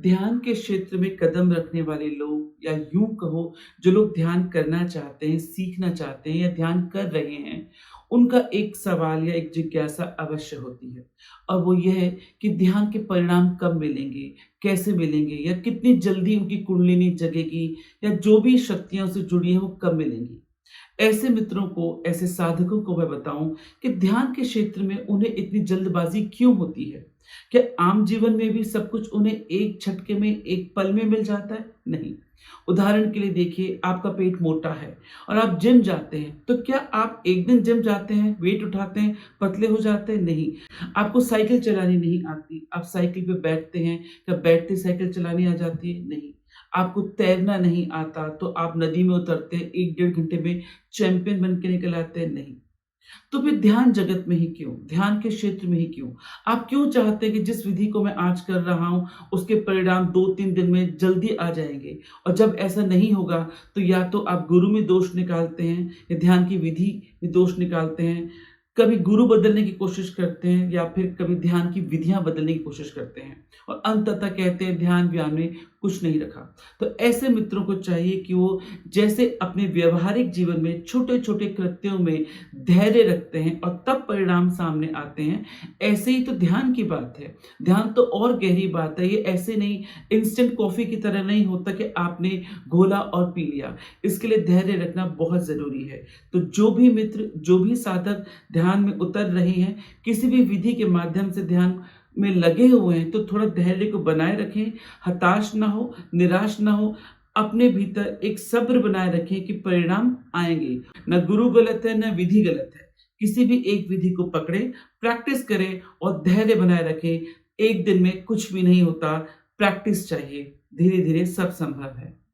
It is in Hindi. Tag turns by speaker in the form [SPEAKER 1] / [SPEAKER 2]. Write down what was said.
[SPEAKER 1] ध्यान के क्षेत्र में कदम रखने वाले लोग या यूं कहो जो लोग ध्यान करना चाहते हैं, सीखना चाहते हैं या ध्यान कर रहे हैं, उनका एक सवाल या एक जिज्ञासा अवश्य होती है। और वो ये है कि ध्यान के परिणाम कब मिलेंगे, कैसे मिलेंगे या कितनी जल्दी उनकी कुंडलिनी जगेगी या जो भी शक्तियाँ उससे जुड़ी हैं वो कब मिलेंगी। ऐसे मित्रों को, ऐसे साधकों को मैं बताऊँ कि ध्यान के क्षेत्र में उन्हें इतनी जल्दबाज़ी क्यों होती है? क्या आम जीवन में भी सब कुछ उन्हें एक झटके में, एक पल में मिल जाता है? नहीं। उदाहरण के लिए देखिए, आपका पेट मोटा है और आप जिम जाते हैं, तो क्या आप एक दिन जिम जाते हैं, वेट उठाते हैं, पतले हो जाते हैं? नहीं। आपको साइकिल चलानी नहीं आती, आप साइकिल पे बैठते हैं, क्या बैठते साइकिल चलानी आ जाती है? नहीं। आपको तैरना नहीं आता, तो आप नदी में उतरते हैं, 1 डेढ़ घंटे में चैंपियन बन के निकल आते हैं? नहीं। तो फिर ध्यान जगत में ही क्यों? ध्यान के क्षेत्र में ही क्यों? आप क्यों चाहते हैं कि जिस विधि को मैं आज कर रहा हूँ, उसके परिणाम 2-3 दिन में जल्दी आ जाएँगे? और जब ऐसा नहीं होगा, तो या तो आप गुरु में दोष निकालते हैं या ध्यान की विधि में दोष निकालते हैं। कभी गुरु बदलने की कोशिश करते हैं या फिर कभी ध्यान की विधियाँ बदलने की कोशिश करते हैं और अंततः कहते हैं ध्यान-व्यान में कुछ नहीं रखा। तो ऐसे मित्रों को चाहिए कि वो जैसे अपने व्यावहारिक जीवन में छोटे-छोटे कृत्यों में धैर्य रखते हैं और तब परिणाम सामने आते हैं, ऐसे ही तो ध्यान की बात है। ध्यान तो और गहरी बात है, ये ऐसे नहीं इंस्टेंट कॉफ़ी की तरह नहीं होता कि आपने घोला और पी लिया। इसके लिए धैर्य रखना बहुत ज़रूरी है। तो जो भी मित्र, जो भी साधक ध्यान में उतर रहे हैं, किसी भी विधि के माध्यम से ध्यान में लगे हुए हैं, तो थोड़ा धैर्य को बनाए रखें, हताश ना हो, निराश ना हो, अपने भीतर एक सब्र बनाए रखें कि परिणाम आएँगे। ना गुरु गलत है, ना विधि गलत है। किसी भी एक विधि को पकड़ें, प्रैक्टिस करें और धैर्य बनाए रखें। एक दिन में कुछ भी नहीं होता, प्रैक्टिस चाहिए। धीरे-धीरे सब संभव है।